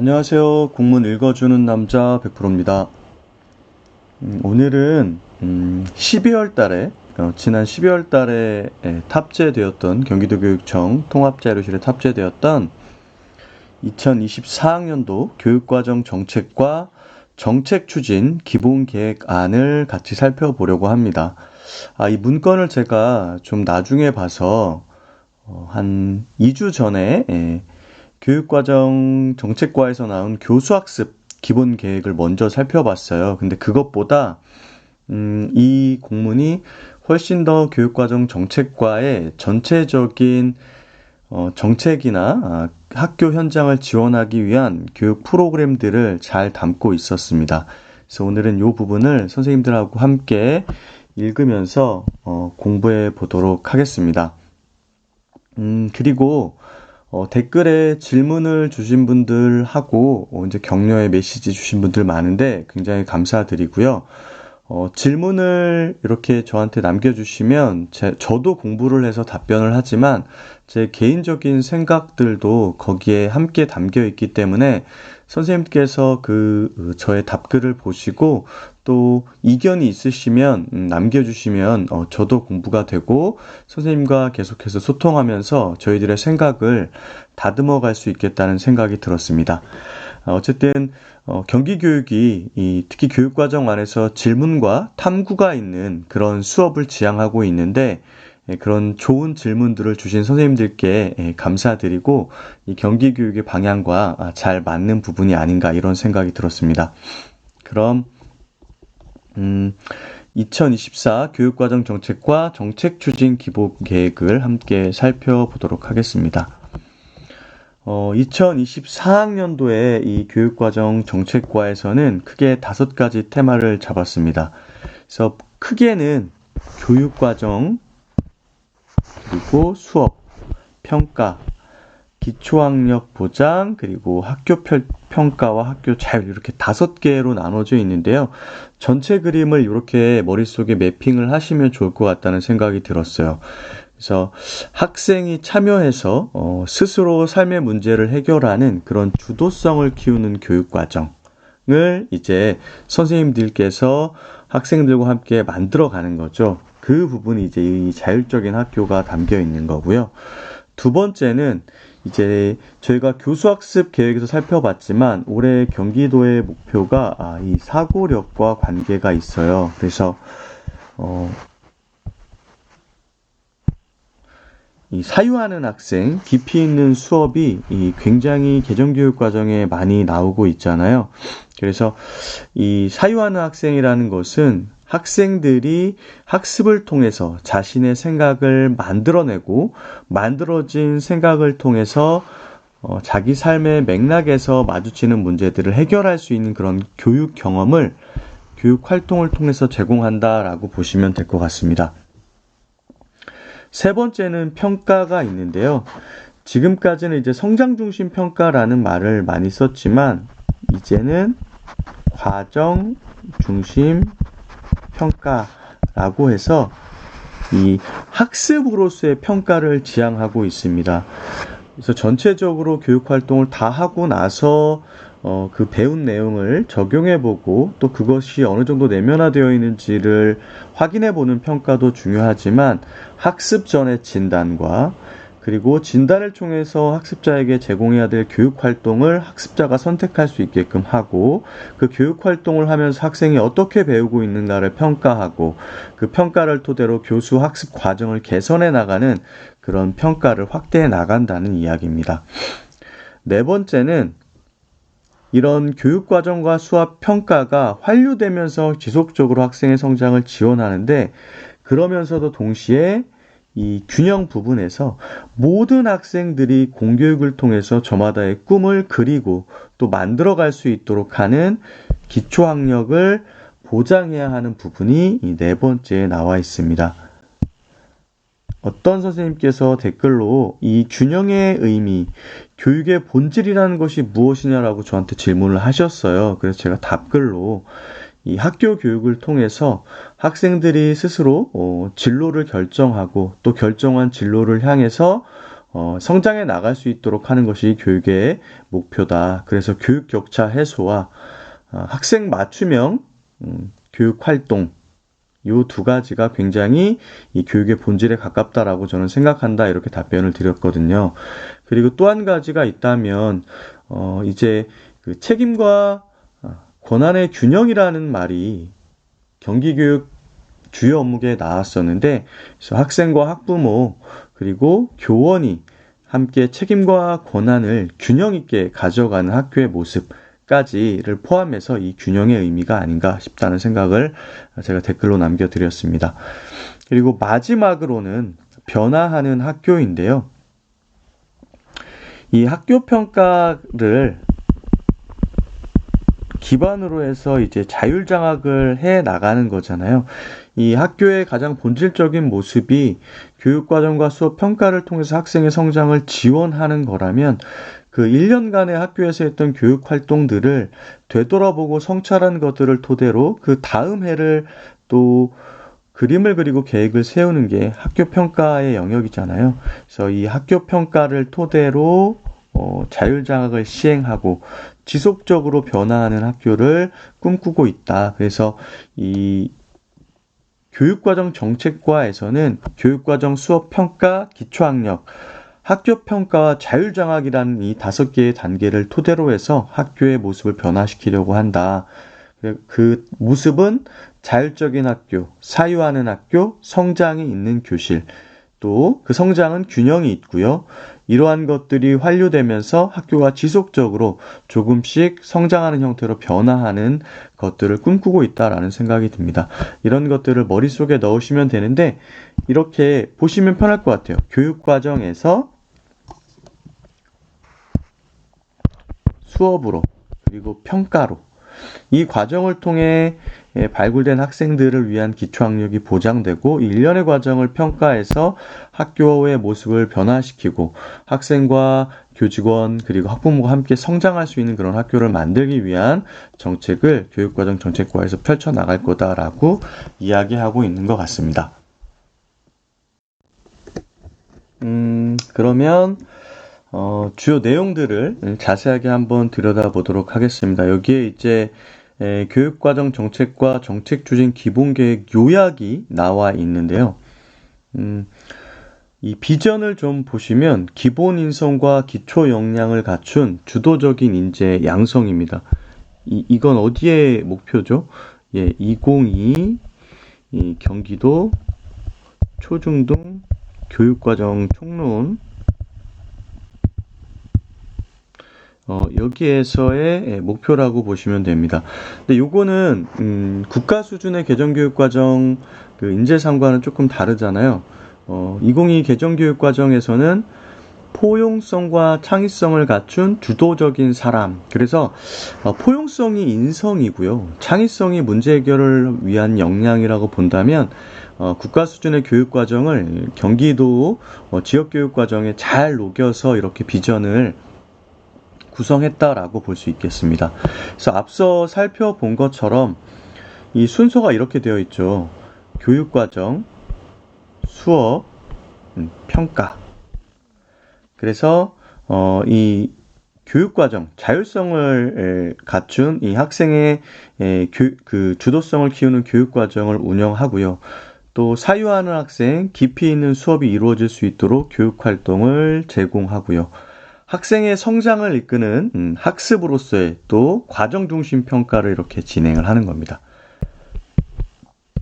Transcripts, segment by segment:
안녕하세요. 국문 읽어주는 남자 100%입니다. 오늘은 12월 달에 지난 12월 달에 탑재되었던 경기도교육청 통합자료실에 탑재되었던 2024학년도 교육과정 정책과 정책 추진 기본계획안을 같이 살펴보려고 합니다. 이 문건을 제가 좀 나중에 봐서 한 2주 전에 교육과정 정책과에서 나온 교수학습 기본 계획을 먼저 살펴봤어요. 근데 그것보다 이 공문이 훨씬 더 교육과정 정책과의 전체적인 정책이나 학교 현장을 지원하기 위한 교육 프로그램들을 잘 담고 있었습니다. 그래서 오늘은 이 부분을 선생님들하고 함께 읽으면서 공부해 보도록 하겠습니다. 그리고 댓글에 질문을 주신 분들하고 이제 격려의 메시지 주신 분들 많은데 굉장히 감사드리고요. 질문을 이렇게 저한테 남겨주시면 저도 공부를 해서 답변을 하지만 제 개인적인 생각들도 거기에 함께 담겨 있기 때문에 선생님께서 저의 답글을 보시고 또 이견이 있으시면 남겨주시면 저도 공부가 되고 선생님과 계속해서 소통하면서 저희들의 생각을 다듬어 갈 수 있겠다는 생각이 들었습니다. 어쨌든 경기교육이 특히 교육과정 안에서 질문과 탐구가 있는 그런 수업을 지향하고 있는데 그런 좋은 질문들을 주신 선생님들께 감사드리고 이 경기교육의 방향과 잘 맞는 부분이 아닌가 이런 생각이 들었습니다. 그럼 2024 교육과정 정책과 정책 추진 기본 계획을 함께 살펴보도록 하겠습니다. 2024학년도에 이 교육과정 정책과에서는 크게 5가지 테마를 잡았습니다. 그래서 크게는 교육과정, 그리고 수업, 평가, 기초학력 보장, 그리고 학교 평가와 학교 자율 이렇게 5개로 나눠져 있는데요. 전체 그림을 이렇게 머릿속에 매핑을 하시면 좋을 것 같다는 생각이 들었어요. 그래서 학생이 참여해서 스스로 삶의 문제를 해결하는 그런 주도성을 키우는 교육과정을 이제 선생님들께서 학생들과 함께 만들어가는 거죠. 그 부분이 이제 이 자율적인 학교가 담겨 있는 거고요. 두 번째는 이제 저희가 교수학습 계획에서 살펴봤지만 올해 경기도의 목표가 이 사고력과 관계가 있어요. 그래서 이 사유하는 학생, 깊이 있는 수업이 굉장히 개정교육 과정에 많이 나오고 있잖아요. 그래서 이 사유하는 학생이라는 것은 학생들이 학습을 통해서 자신의 생각을 만들어내고 만들어진 생각을 통해서 자기 삶의 맥락에서 마주치는 문제들을 해결할 수 있는 그런 교육 경험을 교육 활동을 통해서 제공한다라고 보시면 될 것 같습니다. 세 번째는 평가가 있는데요. 지금까지는 이제 성장 중심 평가라는 말을 많이 썼지만 이제는 과정 중심 평가라고 해서 이 학습으로서의 평가를 지향하고 있습니다. 그래서 전체적으로 교육 활동을 다 하고 나서 그 배운 내용을 적용해보고 또 그것이 어느 정도 내면화되어 있는지를 확인해보는 평가도 중요하지만 학습 전의 진단과 그리고 진단을 통해서 학습자에게 제공해야 될 교육 활동을 학습자가 선택할 수 있게끔 하고 그 교육 활동을 하면서 학생이 어떻게 배우고 있는가를 평가하고 그 평가를 토대로 교수 학습 과정을 개선해 나가는 그런 평가를 확대해 나간다는 이야기입니다. 네 번째는 이런 교육과정과 수업 평가가 환류되면서 지속적으로 학생의 성장을 지원하는데 그러면서도 동시에 이 균형 부분에서 모든 학생들이 공교육을 통해서 저마다의 꿈을 그리고 또 만들어갈 수 있도록 하는 기초학력을 보장해야 하는 부분이 이 네 번째에 나와 있습니다. 어떤 선생님께서 댓글로 이 균형의 의미, 교육의 본질이라는 것이 무엇이냐라고 저한테 질문을 하셨어요. 그래서 제가 답글로 이 학교 교육을 통해서 학생들이 스스로 진로를 결정하고 또 결정한 진로를 향해서 성장해 나갈 수 있도록 하는 것이 교육의 목표다. 그래서 교육 격차 해소와 학생 맞춤형 교육 활동 이 두 가지가 굉장히 이 교육의 본질에 가깝다라고 저는 생각한다. 이렇게 답변을 드렸거든요. 그리고 또 한 가지가 있다면 이제 그 책임과 권한의 균형이라는 말이 경기교육 주요 업무에 나왔었는데, 그래서 학생과 학부모 그리고 교원이 함께 책임과 권한을 균형 있게 가져가는 학교의 모습까지를 포함해서 이 균형의 의미가 아닌가 싶다는 생각을 제가 댓글로 남겨드렸습니다. 그리고 마지막으로는 변화하는 학교인데요. 이 학교 평가를 기반으로 해서 이제 자율장학을 해 나가는 거잖아요. 이 학교의 가장 본질적인 모습이 교육과정과 수업 평가를 통해서 학생의 성장을 지원하는 거라면 그 1년간의 학교에서 했던 교육 활동들을 되돌아보고 성찰한 것들을 토대로 그 다음 해를 또 그림을 그리고 계획을 세우는 게 학교 평가의 영역이잖아요. 그래서 이 학교 평가를 토대로 자율장학을 시행하고 지속적으로 변화하는 학교를 꿈꾸고 있다. 그래서 이 교육과정 정책과에서는 교육과정 수업 평가, 기초학력, 학교 평가와 자율장학이라는 이 5개의 단계를 토대로 해서 학교의 모습을 변화시키려고 한다. 그 모습은 자율적인 학교, 사유하는 학교, 성장이 있는 교실, 또 그 성장은 균형이 있고요. 이러한 것들이 환류되면서 학교가 지속적으로 조금씩 성장하는 형태로 변화하는 것들을 꿈꾸고 있다라는 생각이 듭니다. 이런 것들을 머릿속에 넣으시면 되는데 이렇게 보시면 편할 것 같아요. 교육과정에서 수업으로 그리고 평가로 이 과정을 통해 발굴된 학생들을 위한 기초학력이 보장되고 1년의 과정을 평가해서 학교의 모습을 변화시키고 학생과 교직원 그리고 학부모가 함께 성장할 수 있는 그런 학교를 만들기 위한 정책을 교육과정 정책과에서 펼쳐나갈 거다라고 이야기하고 있는 것 같습니다. 그러면 주요 내용들을 자세하게 한번 들여다보도록 하겠습니다. 여기에 이제 교육과정 정책과 정책 추진 기본계획 요약이 나와 있는데요. 이 비전을 좀 보시면 기본 인성과 기초 역량을 갖춘 주도적인 인재 양성입니다. 이건 어디의 목표죠? 2022 이 경기도 초중등 교육과정 총론 여기에서의 목표라고 보시면 됩니다. 근데 요거는 국가 수준의 개정교육과정 그 인재상과는 조금 다르잖아요. 2022 개정교육과정에서는 포용성과 창의성을 갖춘 주도적인 사람. 그래서 포용성이 인성이고요. 창의성이 문제 해결을 위한 역량이라고 본다면 국가 수준의 교육과정을 경기도 지역교육과정에 잘 녹여서 이렇게 비전을 구성했다라고 볼 수 있겠습니다. 그래서 앞서 살펴본 것처럼 이 순서가 이렇게 되어 있죠. 교육과정, 수업, 평가. 그래서 이 교육과정, 자율성을 갖춘 이 학생의 그 주도성을 키우는 교육과정을 운영하고요. 또 사유하는 학생, 깊이 있는 수업이 이루어질 수 있도록 교육활동을 제공하고요. 학생의 성장을 이끄는 학습으로서의 또 과정 중심 평가를 이렇게 진행을 하는 겁니다.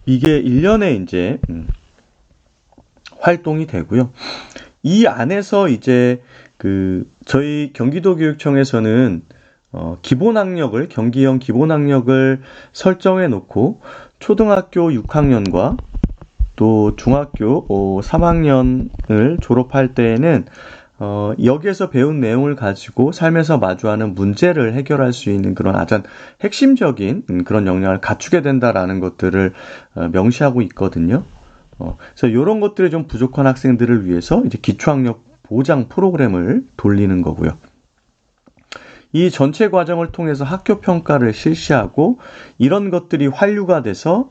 이게 1년에 이제 활동이 되고요. 이 안에서 이제 저희 경기도교육청에서는 기본학력을 경기형 기본학력을 설정해 놓고 초등학교 6학년과 또 중학교 3학년을 졸업할 때에는 여기에서 배운 내용을 가지고 삶에서 마주하는 문제를 해결할 수 있는 그런 아주 핵심적인 그런 역량을 갖추게 된다라는 것들을 명시하고 있거든요. 그래서 이런 것들이 좀 부족한 학생들을 위해서 이제 기초학력 보장 프로그램을 돌리는 거고요. 이 전체 과정을 통해서 학교 평가를 실시하고 이런 것들이 환류가 돼서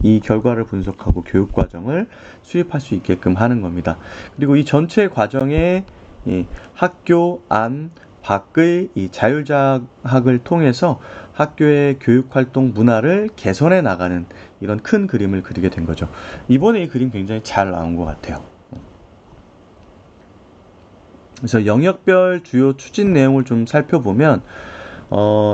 이 결과를 분석하고 교육 과정을 수립할 수 있게끔 하는 겁니다. 그리고 이 전체 과정에 이 학교 안 밖의 이 자율자학을 통해서 학교의 교육활동 문화를 개선해 나가는 이런 큰 그림을 그리게 된 거죠. 이번에 이 그림 굉장히 잘 나온 것 같아요. 그래서 영역별 주요 추진 내용을 좀 살펴보면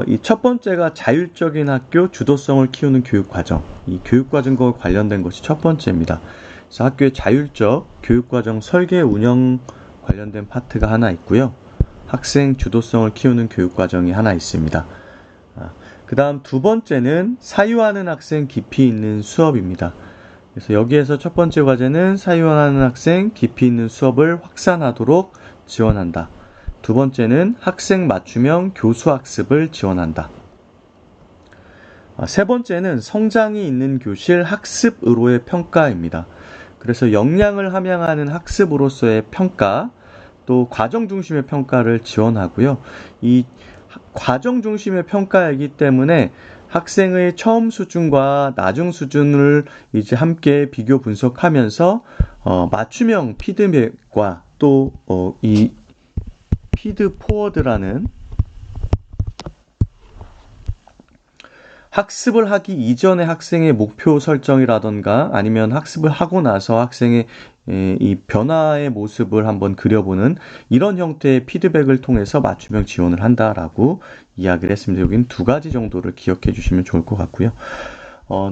이 첫 번째가 자율적인 학교 주도성을 키우는 교육과정. 이 교육과정과 관련된 것이 첫 번째입니다. 그래서 학교의 자율적 교육과정 설계 운영 관련된 파트가 하나 있고요. 학생 주도성을 키우는 교육과정이 하나 있습니다. 그 다음 두 번째는 사유하는 학생 깊이 있는 수업입니다. 그래서 여기에서 첫 번째 과제는 사유하는 학생 깊이 있는 수업을 확산하도록 지원한다. 두 번째는 학생 맞춤형 교수학습을 지원한다. 세 번째는 성장이 있는 교실 학습으로의 평가입니다. 그래서 역량을 함양하는 학습으로서의 평가, 또 과정 중심의 평가를 지원하고요. 이 과정 중심의 평가이기 때문에 학생의 처음 수준과 나중 수준을 이제 함께 비교 분석하면서 맞춤형 피드백과 또 이 피드포워드라는 학습을 하기 이전의 학생의 목표 설정이라던가 아니면 학습을 하고 나서 학생의 이 변화의 모습을 한번 그려보는 이런 형태의 피드백을 통해서 맞춤형 지원을 한다라고 이야기를 했습니다. 여기는 두 가지 정도를 기억해 주시면 좋을 것 같고요.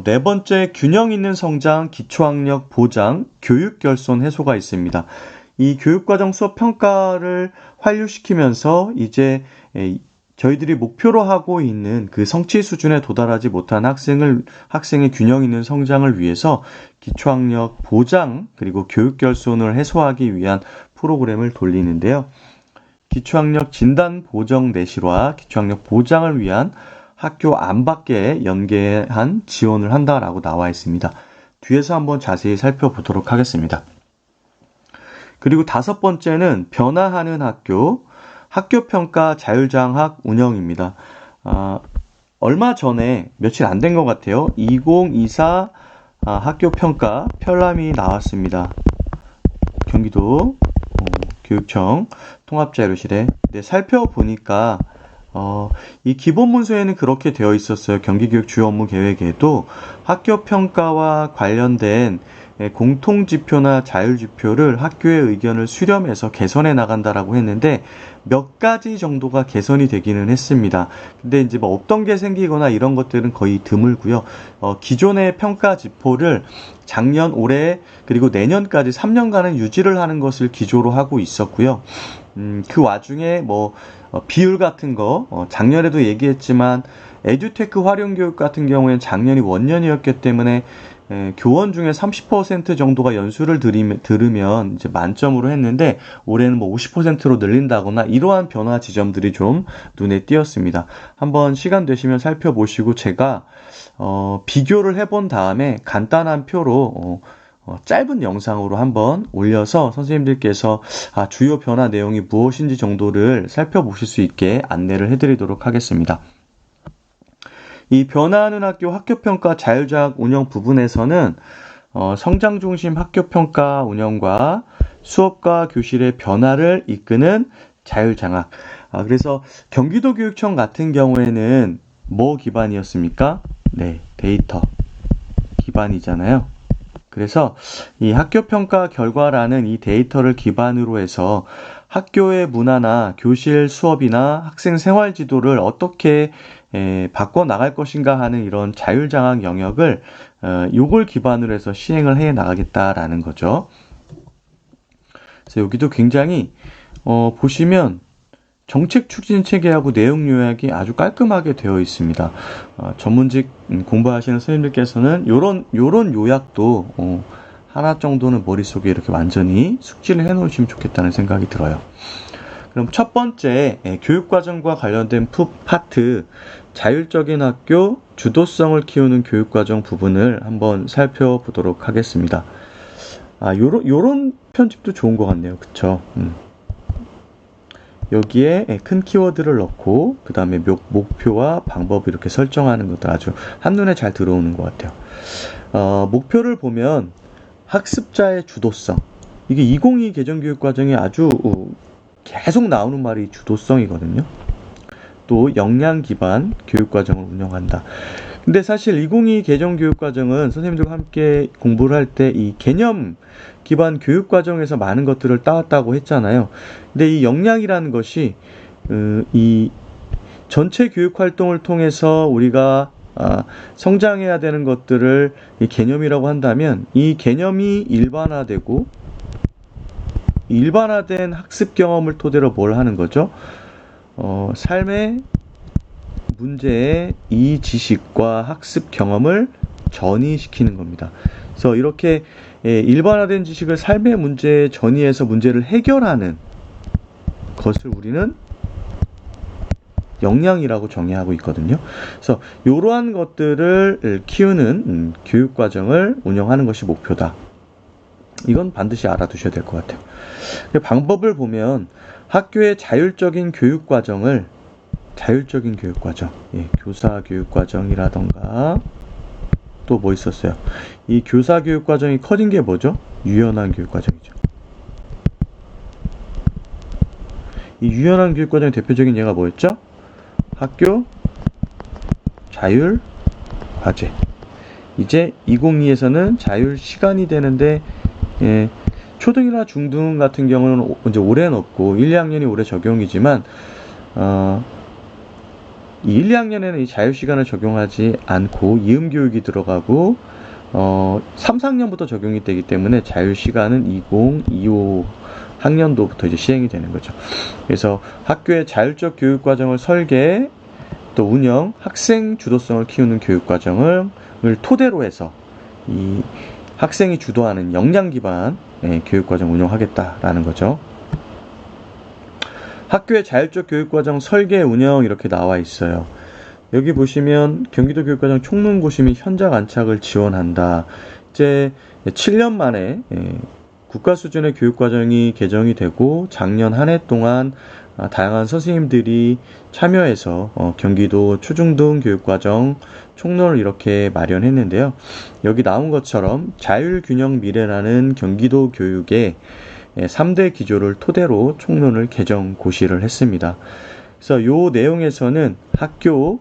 네 번째, 균형 있는 성장, 기초학력 보장, 교육 결손 해소가 있습니다. 이 교육과정 수업 평가를 환류시키면서 이제 저희들이 목표로 하고 있는 그 성취 수준에 도달하지 못한 학생의 균형 있는 성장을 위해서 기초학력 보장 그리고 교육 결손을 해소하기 위한 프로그램을 돌리는데요. 기초학력 진단 보정 내실화, 기초학력 보장을 위한 학교 안 밖에 연계한 지원을 한다라고 나와 있습니다. 뒤에서 한번 자세히 살펴보도록 하겠습니다. 그리고 다섯 번째는 변화하는 학교 평가 자율장학 운영입니다. 얼마 전에 며칠 안 된 것 같아요. 2024 학교 평가 편람이 나왔습니다. 경기도 교육청 통합자료실에 살펴보니까 이 기본 문서에는 그렇게 되어 있었어요. 경기교육 주요 업무 계획에도 학교 평가와 관련된 공통지표나 자율지표를 학교의 의견을 수렴해서 개선해 나간다라고 했는데 몇 가지 정도가 개선이 되기는 했습니다. 근데 이제 뭐 없던 게 생기거나 이런 것들은 거의 드물고요. 기존의 평가 지표를 작년, 올해 그리고 내년까지 3년간은 유지를 하는 것을 기조로 하고 있었고요. 그 와중에 비율 같은 거 작년에도 얘기했지만 에듀테크 활용 교육 같은 경우에는 작년이 원년이었기 때문에 교원 중에 30% 정도가 연수를 들으면 이제 만점으로 했는데 올해는 50%로 늘린다거나 이러한 변화 지점들이 좀 눈에 띄었습니다. 한번 시간 되시면 살펴보시고 제가 비교를 해본 다음에 간단한 표로 짧은 영상으로 한번 올려서 선생님들께서 주요 변화 내용이 무엇인지 정도를 살펴보실 수 있게 안내를 해드리도록 하겠습니다. 이 변화하는 학교 평가 자율장학 운영 부분에서는 성장 중심 학교 평가 운영과 수업과 교실의 변화를 이끄는 자율장학. 그래서 경기도 교육청 같은 경우에는 뭐 기반이었습니까? 네, 데이터 기반이잖아요. 그래서 이 학교 평가 결과라는 이 데이터를 기반으로 해서 학교의 문화나 교실 수업이나 학생 생활 지도를 어떻게 바꿔 나갈 것인가 하는 이런 자율장학 영역을 요걸 기반으로 해서 시행을 해 나가겠다라는 거죠. 그래서 여기도 굉장히 보시면 정책 추진 체계하고 내용 요약이 아주 깔끔하게 되어 있습니다. 전문직 공부하시는 선생님들께서는 요런 요약도 하나 정도는 머릿속에 이렇게 완전히 숙지를 해 놓으시면 좋겠다는 생각이 들어요. 그럼 첫 번째 교육과정과 관련된 파트 자율적인 학교 주도성을 키우는 교육과정 부분을 한번 살펴보도록 하겠습니다. 요런 편집도 좋은 것 같네요. 그쵸? 여기에 큰 키워드를 넣고 그 다음에 목표와 방법을 이렇게 설정하는 것들 아주 한눈에 잘 들어오는 것 같아요. 목표를 보면 학습자의 주도성, 이게 2022 개정교육과정에 아주 계속 나오는 말이 주도성이거든요. 또 역량 기반 교육과정을 운영한다. 근데 사실 2022 개정교육과정은 선생님들과 함께 공부를 할 때 이 개념 기반 교육과정에서 많은 것들을 따왔다고 했잖아요. 근데 이 역량이라는 것이 이 전체 교육활동을 통해서 우리가 성장해야 되는 것들을 이 개념이라고 한다면, 이 개념이 일반화되고 일반화된 학습 경험을 토대로 뭘 하는 거죠? 삶의 문제에 이 지식과 학습 경험을 전이시키는 겁니다. 그래서 이렇게 일반화된 지식을 삶의 문제에 전이해서 문제를 해결하는 것을 우리는 역량이라고 정의하고 있거든요. 그래서 이러한 것들을 키우는 교육과정을 운영하는 것이 목표다. 이건 반드시 알아두셔야 될 것 같아요. 방법을 보면 학교의 자율적인 교육과정, 교사 교육과정이라던가 또 뭐 있었어요? 이 교사 교육과정이 커진 게 뭐죠? 유연한 교육과정이죠. 이 유연한 교육과정의 대표적인 예가 뭐였죠? 학교 자율 과제. 이제 2022에서는 자율 시간이 되는데, 초등이나 중등 같은 경우는 이제 올해는 없고 1, 2학년이 올해 적용이지만, 이 1, 2학년에는 이 자율시간을 적용하지 않고 이음교육이 들어가고 3, 4학년부터 적용이 되기 때문에 자율시간은 2025 학년도부터 이제 시행이 되는 거죠. 그래서 학교의 자율적 교육과정을 설계, 또 운영, 학생 주도성을 키우는 교육과정을 토대로 해서 이 학생이 주도하는 역량 기반 교육과정 운영하겠다라는 거죠. 학교의 자율적 교육과정 설계 운영 이렇게 나와 있어요. 여기 보시면 경기도 교육과정 총론고시 및 현장 안착을 지원한다. 이제 7년 만에 국가 수준의 교육과정이 개정이 되고 작년 한 해 동안 다양한 선생님들이 참여해서 경기도 초중등 교육과정 총론을 이렇게 마련했는데요. 여기 나온 것처럼 자율균형 미래라는 경기도 교육의 3대 기조를 토대로 총론을 개정 고시를 했습니다. 그래서 이 내용에서는 학교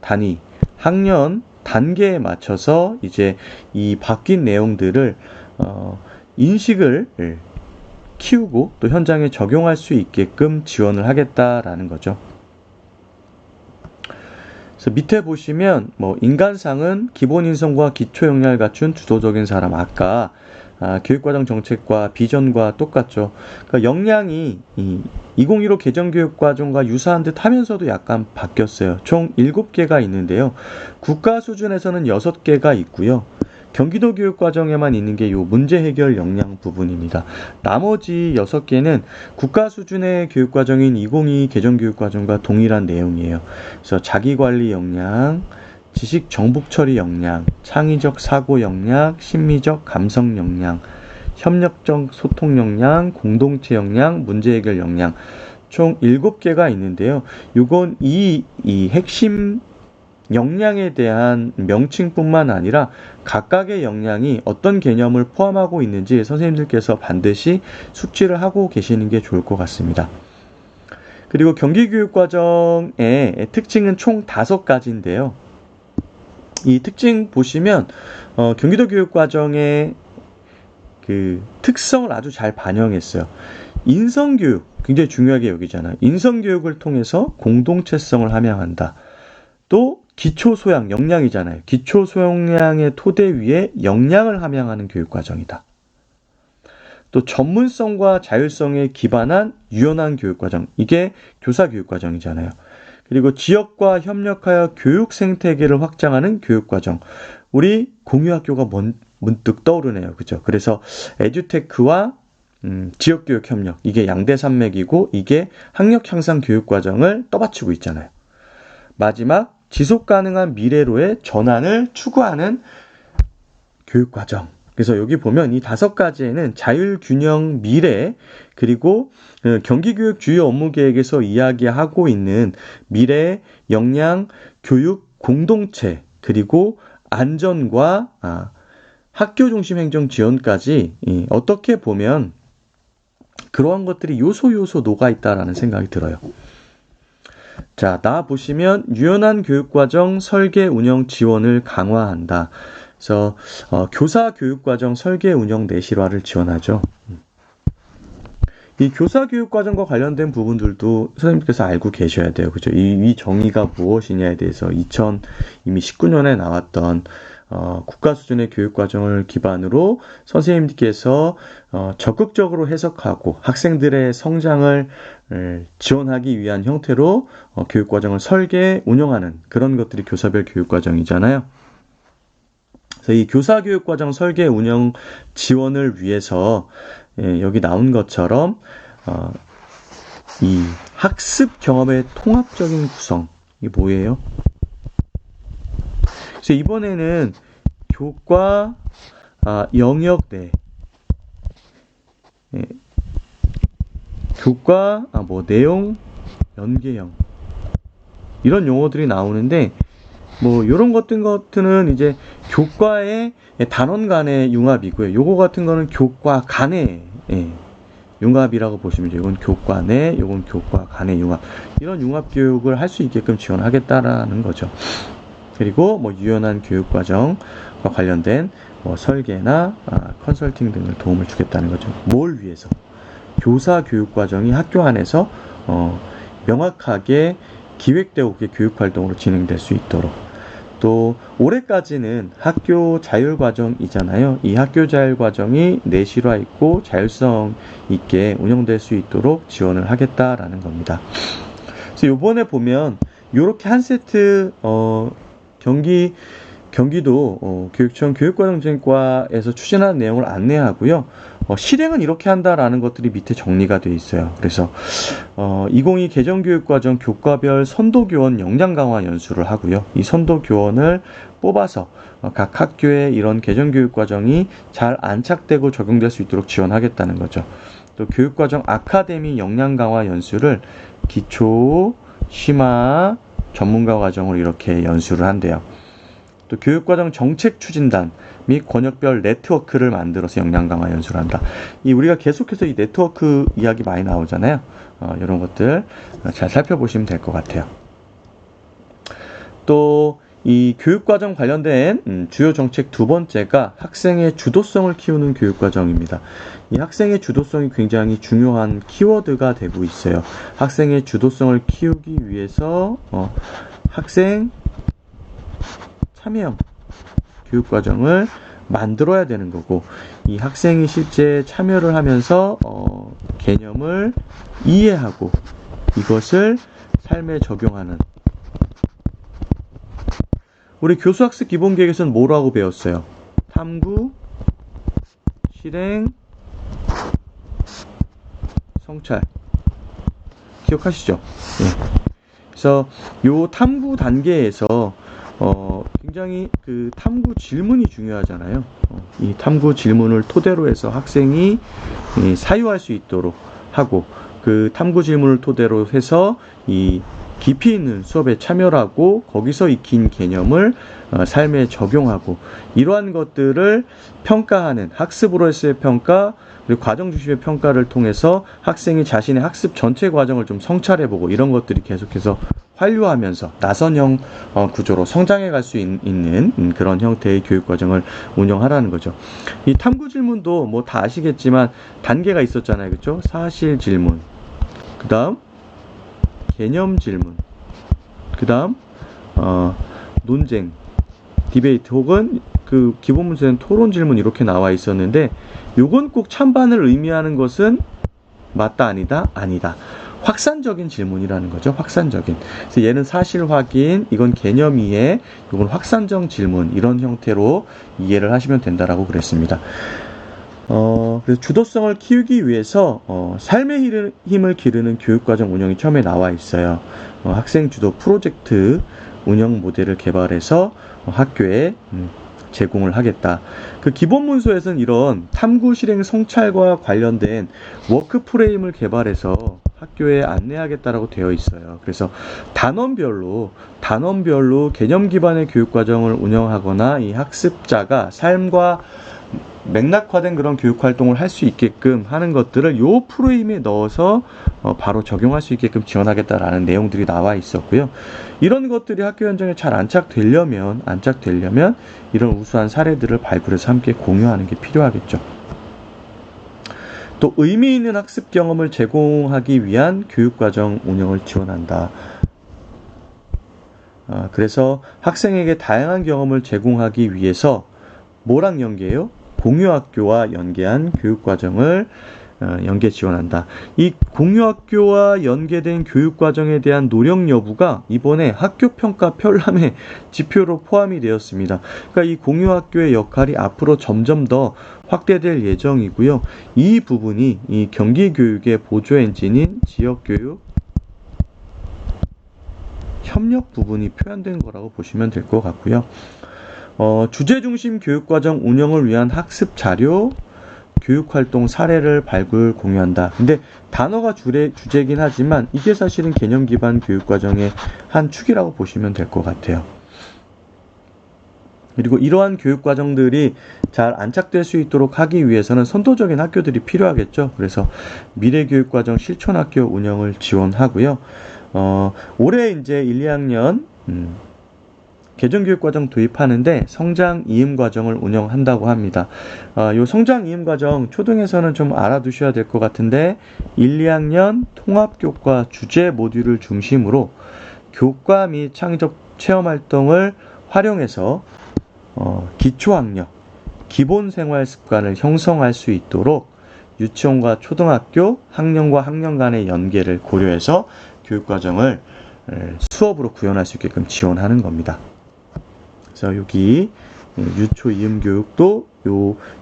단위, 학년 단계에 맞춰서 이제 이 바뀐 내용들을 인식을 키우고 또 현장에 적용할 수 있게끔 지원을 하겠다라는 거죠. 그래서 밑에 보시면 인간상은 기본 인성과 기초 역량을 갖춘 주도적인 사람, 아까 교육과정 정책과 비전과 똑같죠. 그러니까 역량이 2015 개정교육과정과 유사한 듯 하면서도 약간 바뀌었어요. 총 7개가 있는데요. 국가 수준에서는 6개가 있고요. 경기도 교육과정에만 있는 게 요 문제 해결 역량 부분입니다. 나머지 6개는 국가 수준의 교육과정인 2022 개정교육과정과 동일한 내용이에요. 그래서 자기관리 역량, 지식 정복 처리 역량, 창의적 사고 역량, 심리적 감성 역량, 협력적 소통 역량, 공동체 역량, 문제 해결 역량, 총 7개가 있는데요. 이건 이 핵심 역량에 대한 명칭뿐만 아니라 각각의 역량이 어떤 개념을 포함하고 있는지 선생님들께서 반드시 숙지를 하고 계시는 게 좋을 것 같습니다. 그리고 경기교육과정의 특징은 총 5가지인데요. 이 특징 보시면 경기도 교육과정의 그 특성을 아주 잘 반영했어요. 인성교육 굉장히 중요하게 여기잖아요. 인성교육을 통해서 공동체성을 함양한다. 또 기초소양, 역량이잖아요. 기초소양의 토대 위에 역량을 함양하는 교육과정이다. 또 전문성과 자율성에 기반한 유연한 교육과정, 이게 교사교육과정이잖아요. 그리고 지역과 협력하여 교육 생태계를 확장하는 교육과정, 우리 공유학교가 문득 떠오르네요. 그죠? 그래서 에듀테크와 지역교육 협력, 이게 양대산맥이고 이게 학력 향상 교육과정을 떠받치고 있잖아요. 마지막 지속가능한 미래로의 전환을 추구하는 교육과정, 그래서 여기 보면 이 5가지에는 자율, 균형, 미래, 그리고 경기교육 주요 업무 계획에서 이야기하고 있는 미래, 역량, 교육, 공동체, 그리고 안전과 학교 중심 행정 지원까지 어떻게 보면 그러한 것들이 요소 녹아 있다라는 생각이 들어요. 자, 나 보시면 유연한 교육과정 설계 운영 지원을 강화한다. 그래서 교사 교육과정 설계 운영 내실화를 지원하죠. 이 교사 교육과정과 관련된 부분들도 선생님께서 알고 계셔야 돼요. 그죠? 이 정의가 무엇이냐에 대해서 2019년에 나왔던 국가 수준의 교육과정을 기반으로 선생님께서 적극적으로 해석하고 학생들의 성장을 지원하기 위한 형태로 교육과정을 설계, 운영하는 그런 것들이 교사별 교육과정이잖아요. 그래서 이 교사교육과정 설계 운영 지원을 위해서 여기 나온 것처럼 이 학습 경험의 통합적인 구성, 이게 뭐예요? 그래서 이번에는 교과 영역 내 교과 내용 연계형 이런 용어들이 나오는데 이런 것들은 이제 교과의 단원 간의 융합이고요. 요거 같은 거는 교과 간의 융합이라고 보시면 돼요. 이건 교과 내, 요건 교과 간의 융합. 이런 융합 교육을 할 수 있게끔 지원하겠다라는 거죠. 그리고 유연한 교육과정과 관련된 설계나 컨설팅 등을 도움을 주겠다는 거죠. 뭘 위해서? 교사 교육과정이 학교 안에서 명확하게 기획되고 교육활동으로 진행될 수 있도록, 또 올해까지는 학교 자율과정이잖아요. 이 학교 자율과정이 내실화 있고 자율성 있게 운영될 수 있도록 지원을 하겠다라는 겁니다. 그래서 이번에 보면 이렇게 한 세트 경기도 교육청 교육과정진과에서 추진하는 내용을 안내하고요. 실행은 이렇게 한다라는 것들이 밑에 정리가 되어 있어요. 그래서 2022 개정교육과정 교과별 선도교원 역량 강화 연수를 하고요. 이 선도교원을 뽑아서 각 학교에 이런 개정교육과정이 잘 안착되고 적용될 수 있도록 지원하겠다는 거죠. 또 교육과정 아카데미 역량 강화 연수를 기초, 심화, 전문가 과정으로 이렇게 연수를 한대요. 또 교육과정 정책 추진단 및 권역별 네트워크를 만들어서 역량 강화 연수를 한다. 우리가 계속해서 이 네트워크 이야기 많이 나오잖아요. 이런 것들 잘 살펴보시면 될 것 같아요. 또 이 교육과정 관련된 주요 정책 두 번째가 학생의 주도성을 키우는 교육과정입니다. 이 학생의 주도성이 굉장히 중요한 키워드가 되고 있어요. 학생의 주도성을 키우기 위해서 학생 참여형 교육과정을 만들어야 되는 거고, 이 학생이 실제 참여를 하면서 개념을 이해하고 이것을 삶에 적용하는, 우리 교수학습 기본계획에서는 뭐라고 배웠어요? 탐구, 실행, 성찰. 기억하시죠? 네. 그래서 요 탐구 단계에서 굉장히 그 탐구 질문이 중요하잖아요. 이 탐구 질문을 토대로 해서 학생이 사유할 수 있도록 하고, 그 탐구 질문을 토대로 해서 이 깊이 있는 수업에 참여를 하고 거기서 익힌 개념을 삶에 적용하고, 이러한 것들을 평가하는 학습으로서의 평가, 그리고 과정 중심의 평가를 통해서 학생이 자신의 학습 전체 과정을 좀 성찰해보고, 이런 것들이 계속해서 활류하면서 나선형 구조로 성장해 갈 수 있는 그런 형태의 교육과정을 운영하라는 거죠. 이 탐구 질문도 다 아시겠지만 단계가 있었잖아요. 그렇죠? 사실 질문, 그 다음 개념 질문, 그 다음 논쟁, 디베이트, 혹은 그 기본 문제는 토론 질문, 이렇게 나와 있었는데, 요건 꼭 찬반을 의미하는 것은 맞다, 아니다, 아니다. 확산적인 질문이라는 거죠. 확산적인. 그래서 얘는 사실 확인, 이건 개념 이해, 이건 확산적 질문, 이런 형태로 이해를 하시면 된다라고 그랬습니다. 그래서 주도성을 키우기 위해서 삶의 힘을 기르는 교육과정 운영이 처음에 나와 있어요. 학생 주도 프로젝트 운영 모델을 개발해서 학교에 제공을 하겠다. 그 기본 문서에서는 이런 탐구 실행 성찰과 관련된 워크 프레임을 개발해서 학교에 안내하겠다라고 되어 있어요. 그래서 단원별로 개념 기반의 교육 과정을 운영하거나 이 학습자가 삶과 맥락화된 그런 교육 활동을 할 수 있게끔 하는 것들을 요 프로그램에 넣어서 바로 적용할 수 있게끔 지원하겠다라는 내용들이 나와 있었고요. 이런 것들이 학교 현장에 잘 안착되려면 이런 우수한 사례들을 발굴해서 함께 공유하는 게 필요하겠죠. 또 의미 있는 학습 경험을 제공하기 위한 교육과정 운영을 지원한다. 그래서 학생에게 다양한 경험을 제공하기 위해서 뭐랑 연계해요? 공유학교와 연계한 교육과정을 연계 지원한다. 이 공유학교와 연계된 교육과정에 대한 노력 여부가 이번에 학교평가 편람의 지표로 포함이 되었습니다. 그러니까 이 공유학교의 역할이 앞으로 점점 더 확대될 예정이고요. 이 부분이 이 경기교육의 보조 엔진인 지역교육 협력 부분이 표현된 거라고 보시면 될 것 같고요. 주제중심 교육과정 운영을 위한 학습 자료, 교육활동 사례를 발굴 공유한다. 근데 단어가 주제긴 하지만 이게 사실은 개념 기반 교육과정의 한 축이라고 보시면 될 것 같아요. 그리고 이러한 교육과정들이 잘 안착될 수 있도록 하기 위해서는 선도적인 학교들이 필요하겠죠. 그래서 미래교육과정 실천학교 운영을 지원하고요. 올해 이제 1, 2학년 개정교육과정 도입하는데 성장 이음 과정을 운영한다고 합니다. 요 성장 이음 과정 초등에서는 좀 알아두셔야 될 것 같은데 1, 2학년 통합교과 주제 모듈을 중심으로 교과 및 창의적 체험활동을 활용해서 기초학력, 기본 생활 습관을 형성할 수 있도록 유치원과 초등학교, 학년과 학년 간의 연계를 고려해서 교육과정을 수업으로 구현할 수 있게끔 지원하는 겁니다. 그래서 여기 유초 이음 교육도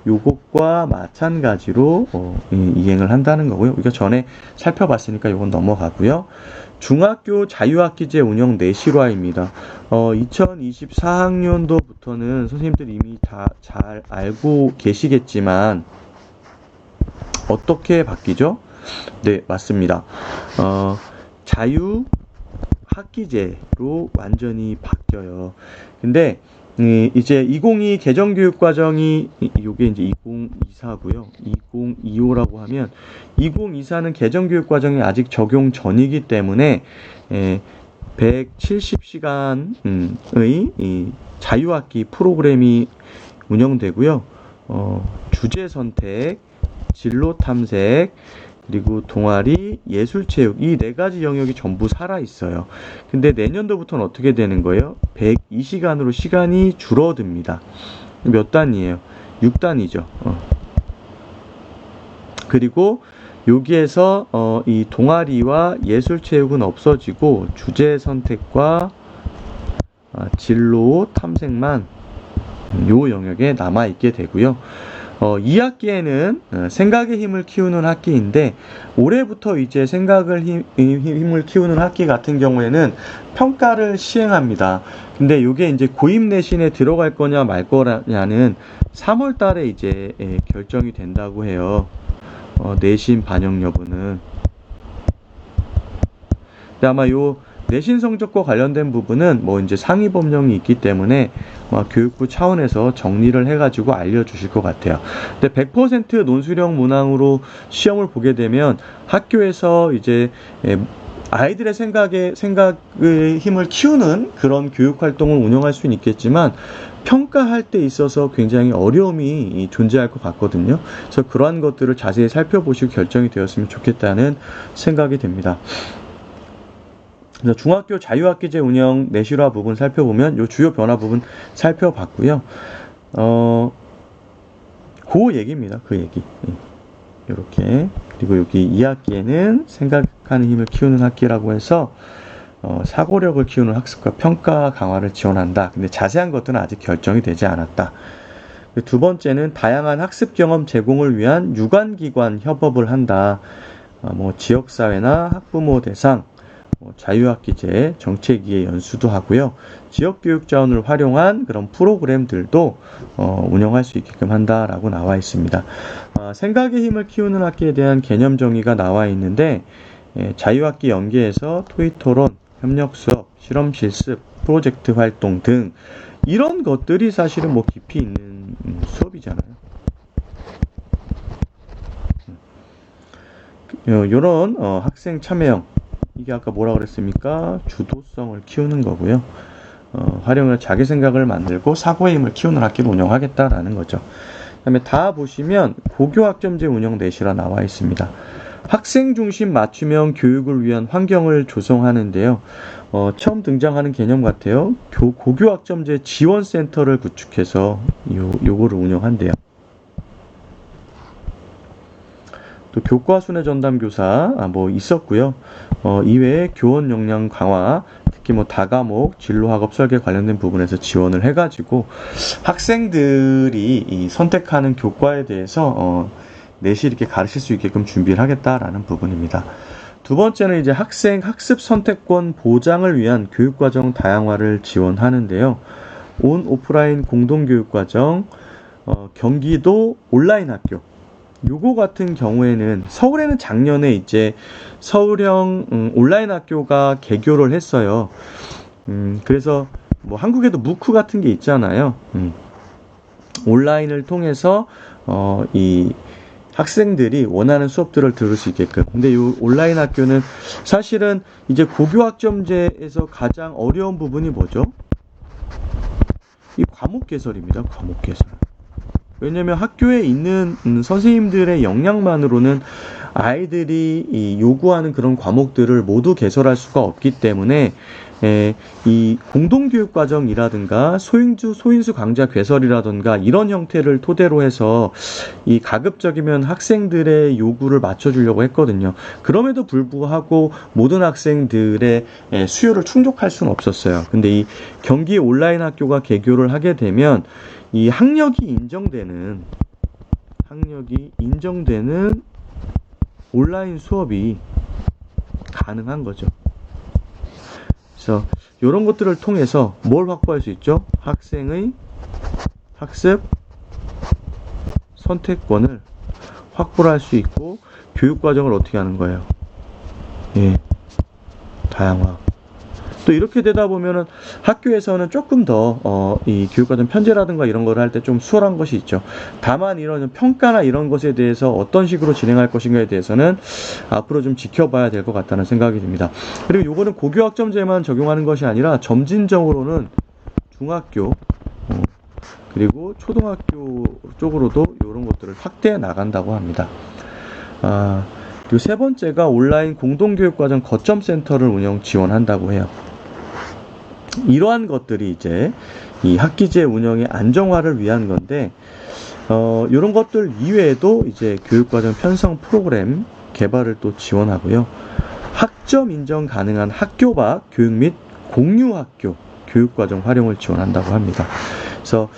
요것과 마찬가지로 이행을 한다는 거고요. 우리가 전에 살펴봤으니까 요건 넘어가고요. 중학교 자유학기제 운영 내실화입니다. 2024학년도부터는 선생님들 이미 다 잘 알고 계시겠지만 어떻게 바뀌죠? 네, 맞습니다. 자유학기제로 완전히 바뀌어요. 근데 이제 2022 개정교육과정이 이게 이제 2024고요. 2025라고 하면 2024는 개정교육과정이 아직 적용 전이기 때문에 170시간의 자유학기 프로그램이 운영되고요. 주제 선택, 진로 탐색, 그리고 동아리, 예술체육 이 네 가지 영역이 전부 살아있어요. 근데 내년도부터는 어떻게 되는 거예요? 102시간으로 시간이 줄어듭니다. 몇 단이에요? 6단이죠. 그리고 여기에서 이 동아리와 예술체육은 없어지고 주제 선택과 진로 탐색만 요 영역에 남아있게 되고요. 2학기에는 생각의 힘을 키우는 학기인데 올해부터 이제 힘을 키우는 학기 같은 경우에는 평가를 시행합니다. 근데 이게 이제 고입 내신에 들어갈 거냐 말 거냐는 3월 달에 이제 결정이 된다고 해요. 내신 반영 여부는. 근데 아마 요 내신 성적과 관련된 부분은 뭐 이제 상위 법령이 있기 때문에 교육부 차원에서 정리를 해가지고 알려주실 것 같아요. 근데 100% 논술형 문항으로 시험을 보게 되면 학교에서 이제 아이들의 생각의 힘을 키우는 그런 교육 활동을 운영할 수는 있겠지만 평가할 때 있어서 굉장히 어려움이 존재할 것 같거든요. 그래서 그러한 것들을 자세히 살펴보시고 결정이 되었으면 좋겠다는 생각이 듭니다. 중학교 자유학기제 운영 내실화 부분 살펴보면 요 주요 변화 부분 살펴봤고요. 그 얘기입니다. 그 얘기. 이렇게. 그리고 여기 2학기에는 생각하는 힘을 키우는 학기라고 해서 사고력을 키우는 학습과 평가 강화를 지원한다. 근데 자세한 것들은 아직 결정이 되지 않았다. 두 번째는 다양한 학습 경험 제공을 위한 유관기관 협업을 한다. 지역사회나 학부모 대상 자유학기제 정책위의 연수도 하고요. 지역교육 자원을 활용한 그런 프로그램들도 운영할 수 있게끔 한다라고 나와 있습니다. 생각의 힘을 키우는 학기에 대한 개념 정의가 나와 있는데 자유학기 연계에서 토의 토론, 협력 수업, 실험 실습, 프로젝트 활동 등 이런 것들이 사실은 깊이 있는 수업이잖아요. 이런 학생 참여형, 이게 아까 뭐라 그랬습니까? 주도성을 키우는 거고요. 활용을 자기 생각을 만들고 사고의 힘을 키우는 학기를 운영하겠다라는 거죠. 그다음에 다 보시면 고교학점제 운영 내실화 나와 있습니다. 학생 중심 맞춤형 교육을 위한 환경을 조성하는데요. 처음 등장하는 개념 같아요. 고교학점제 지원센터를 구축해서 요거를 운영한대요. 또 교과 순회 전담 교사 있었고요. 이외에 교원 역량 강화, 특히 다과목 진로 학업 설계 관련된 부분에서 지원을 해가지고 학생들이 이 선택하는 교과에 대해서 내실 있게 가르칠 수 있게끔 준비를 하겠다라는 부분입니다. 두 번째는 이제 학생 학습 선택권 보장을 위한 교육과정 다양화를 지원하는데요. 온 오프라인 공동교육과정, 경기도 온라인 학교. 요거 같은 경우에는 서울에는 작년에 이제 서울형 온라인 학교가 개교를 했어요. 그래서 한국에도 무크 같은 게 있잖아요. 온라인을 통해서 이 학생들이 원하는 수업들을 들을 수 있게끔. 근데 이 온라인 학교는 사실은 이제 고교학점제에서 가장 어려운 부분이 뭐죠? 이 과목 개설입니다. 과목 개설. 왜냐면 학교에 있는 선생님들의 역량만으로는 아이들이 요구하는 그런 과목들을 모두 개설할 수가 없기 때문에 이 공동교육과정이라든가 소인수 강좌 개설이라든가 이런 형태를 토대로 해서 이 가급적이면 학생들의 요구를 맞춰주려고 했거든요. 그럼에도 불구하고 모든 학생들의 수요를 충족할 수는 없었어요. 근데 이 경기 온라인 학교가 개교를 하게 되면 이 학력이 인정되는 온라인 수업이 가능한 거죠. 그래서 이런 것들을 통해서 뭘 확보할 수 있죠? 학생의 학습 선택권을 확보를 할 수 있고 교육 과정을 어떻게 하는 거예요? 다양화. 또 이렇게 되다 보면은 학교에서는 조금 더 이 교육과정 편제라든가 이런 거를 할 때 좀 수월한 것이 있죠. 다만 이런 평가나 이런 것에 대해서 어떤 식으로 진행할 것인가에 대해서는 앞으로 좀 지켜봐야 될 것 같다는 생각이 듭니다. 그리고 요거는 고교학점제만 적용하는 것이 아니라 점진적으로는 중학교 그리고 초등학교 쪽으로도 이런 것들을 확대해 나간다고 합니다. 그리고 세 번째가 온라인 공동교육과정 거점센터를 운영 지원한다고 해요. 이러한 것들이 이제 이 학기제 운영의 안정화를 위한 건데, 이런 것들 이외에도 이제 교육과정 편성 프로그램 개발을 또 지원하고요. 학점 인정 가능한 학교 밖 교육 및 공유 학교 교육과정 활용을 지원한다고 합니다. 그래서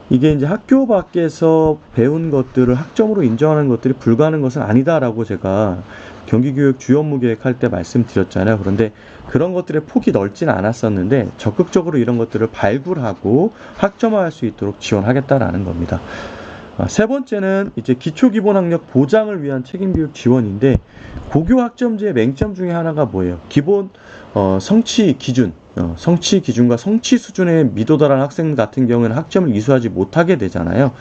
이게 이제 학교 밖에서 배운 것들을 학점으로 인정하는 것들이 불가능한 것은 아니다라고 제가 경기교육 주요 업무 계획할 때 말씀드렸잖아요. 그런데 그런 것들의 폭이 넓지는 않았었는데 적극적으로 이런 것들을 발굴하고 학점화할 수 있도록 지원하겠다라는 겁니다. 세 번째는 이제 기초기본학력 보장을 위한 책임교육 지원인데 고교 학점제의 맹점 중에 하나가 뭐예요? 기본 성취 기준과 성취 수준에 미도달한 학생 같은 경우에는 학점을 이수하지 못하게 되잖아요.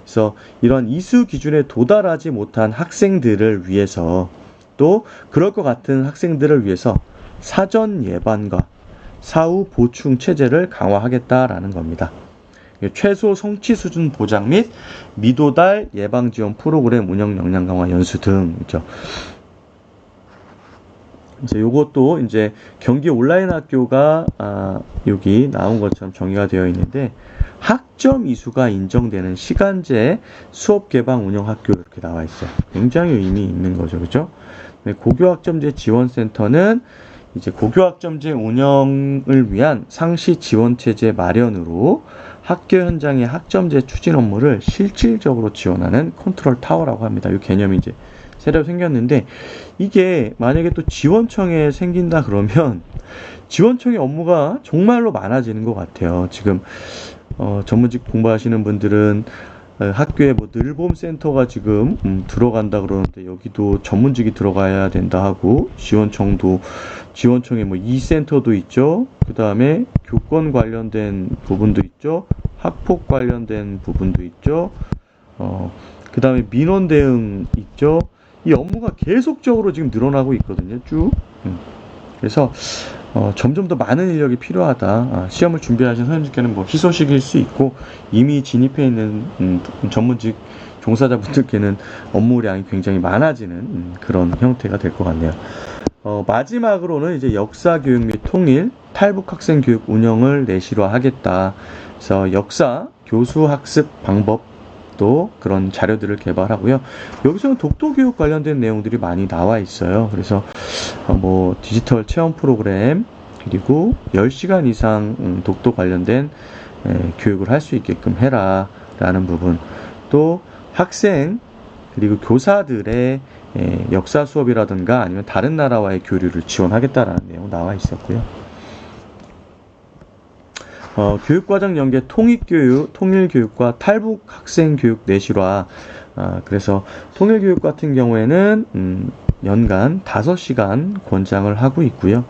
그래서 이런 이수 기준에 도달하지 못한 학생들을 위해서 또 그럴 것 같은 학생들을 위해서 사전 예반과 사후 보충 체제를 강화하겠다라는 겁니다. 최소 성취 수준 보장 및 미도달 예방 지원 프로그램 운영 역량 강화 연수 등이죠. 이제 요것도 이제 경기 온라인 학교가 여기 나온 것처럼 정의가 되어 있는데 학점 이수가 인정되는 시간제 수업 개방 운영 학교 이렇게 나와 있어요. 굉장히 의미 있는 거죠, 그렇죠? 고교학점제 지원센터는 이제 고교학점제 운영을 위한 상시 지원 체제 마련으로 학교 현장의 학점제 추진 업무를 실질적으로 지원하는 컨트롤 타워라고 합니다. 이 개념이 이제 새로 생겼는데, 이게 만약에 또 지원청에 생긴다 그러면 지원청의 업무가 정말로 많아지는 것 같아요. 지금 전문직 공부하시는 분들은 학교에 뭐 늘봄 센터가 지금 들어간다 그러는데, 여기도 전문직이 들어가야 된다 하고, 지원청에 뭐 이센터도 있죠. 그 다음에 교권 관련된 부분도 있죠. 학폭 관련된 부분도 있죠. 그 다음에 민원 대응 있죠. 이 업무가 계속적으로 지금 늘어나고 있거든요. 쭉. 그래서 점점 더 많은 인력이 필요하다. 시험을 준비하신 선생님께는 뭐 희소식일 수 있고, 이미 진입해 있는 전문직 종사자분들께는 업무량이 굉장히 많아지는 그런 형태가 될 것 같네요. 마지막으로는 이제 역사 교육 및 통일, 탈북 학생 교육 운영을 내실화하겠다. 그래서 역사 교수 학습 방법도 그런 자료들을 개발하고요. 여기서는 독도 교육 관련된 내용들이 많이 나와 있어요. 그래서 뭐 디지털 체험 프로그램, 그리고 10시간 이상 독도 관련된 교육을 할 수 있게끔 해라 라는 부분, 또 학생 그리고 교사들의 역사 수업이라든가 아니면 다른 나라와의 교류를 지원하겠다라는 내용 나와 있었고요. 교육과정 연계 통일교육과 탈북 학생 교육 내실화. 그래서 통일교육 같은 경우에는 연간 5시간 권장을 하고 있고요.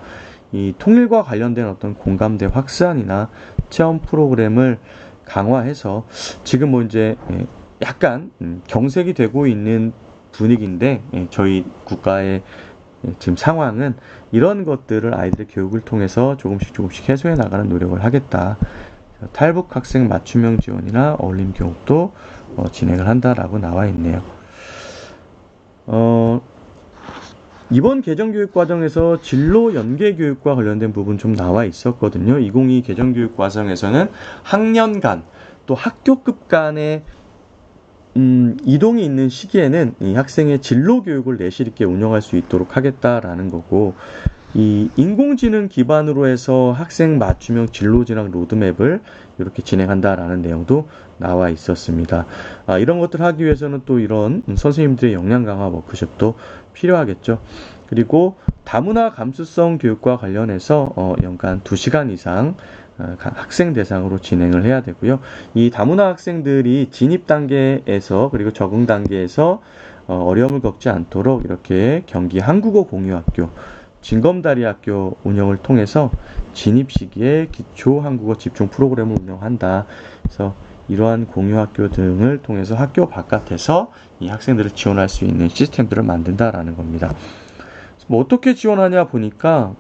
이 통일과 관련된 어떤 공감대 확산이나 체험 프로그램을 강화해서, 지금 뭐 이제 약간 경색이 되고 있는 분위기인데, 저희 국가의 지금 상황은 이런 것들을 아이들의 교육을 통해서 조금씩 해소해 나가는 노력을 하겠다. 탈북 학생 맞춤형 지원이나 어울림 교육도 진행을 한다라고 나와 있네요. 이번 개정교육 과정에서 진로 연계 교육과 관련된 부분 좀 나와 있었거든요. 2022 개정교육 과정에서는 학년 또 학교급 간의 이동이 있는 시기에는 이 학생의 진로 교육을 내실 있게 운영할 수 있도록 하겠다라는 거고, 이 인공지능 기반으로 해서 학생 맞춤형 진로 진학 로드맵을 이렇게 진행한다라는 내용도 나와 있었습니다. 이런 것들 하기 위해서는 또 이런 선생님들의 역량 강화 워크숍도 필요하겠죠. 그리고 다문화 감수성 교육과 관련해서 연간 2시간 이상 학생 대상으로 진행을 해야 되고요. 이 다문화 학생들이 진입 단계에서 그리고 적응 단계에서 어려움을 겪지 않도록 이렇게 경기 한국어 공유학교, 진검다리 학교 운영을 통해서 진입 시기에 기초 한국어 집중 프로그램을 운영한다. 그래서 이러한 공유학교 등을 통해서 학교 바깥에서 이 학생들을 지원할 수 있는 시스템들을 만든다라는 겁니다. 뭐 어떻게 지원하냐 보니까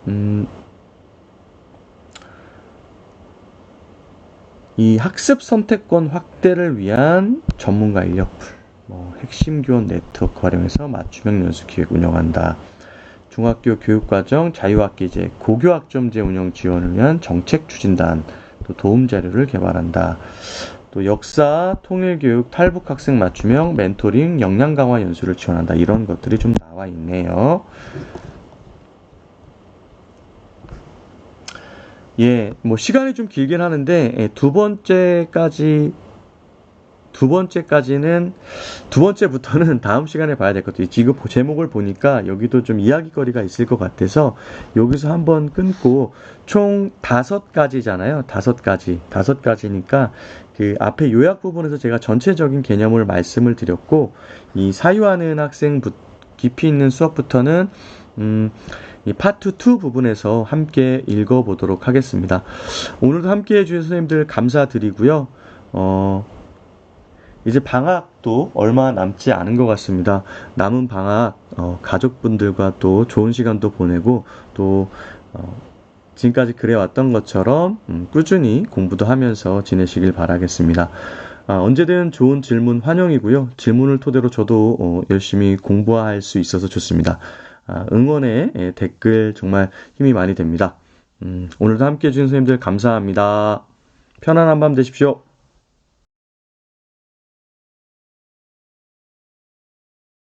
이 학습 선택권 확대를 위한 전문가 인력풀, 핵심 교원 네트워크 활용해서 맞춤형 연수 기획 운영한다. 중학교 교육과정 자유학기제, 고교학점제 운영 지원을 위한 정책 추진단, 또 도움 자료를 개발한다. 또 역사, 통일교육, 탈북 학생 맞춤형 멘토링, 역량 강화 연수를 지원한다. 이런 것들이 좀 나와 있네요. 뭐 시간이 좀 길긴 하는데, 두 번째부터는 다음 시간에 봐야 될 것 같아요. 지금 제목을 보니까 여기도 좀 이야기거리가 있을 것 같아서 여기서 한번 끊고, 총 5가지잖아요. 5가지니까 그 앞에 요약 부분에서 제가 전체적인 개념을 말씀을 드렸고, 이 사유하는 학생 깊이 있는 수업부터는 이 파트 2 부분에서 함께 읽어보도록 하겠습니다. 오늘도 함께 해주신 선생님들 감사드리고요. 이제 방학도 얼마 남지 않은 것 같습니다. 남은 방학 가족분들과 또 좋은 시간도 보내고, 또 지금까지 그래왔던 것처럼 꾸준히 공부도 하면서 지내시길 바라겠습니다. 언제든 좋은 질문 환영이고요. 질문을 토대로 저도 열심히 공부할 수 있어서 좋습니다. 응원의 댓글 정말 힘이 많이 됩니다. 오늘도 함께 해주신 선생님들 감사합니다. 편안한 밤 되십시오.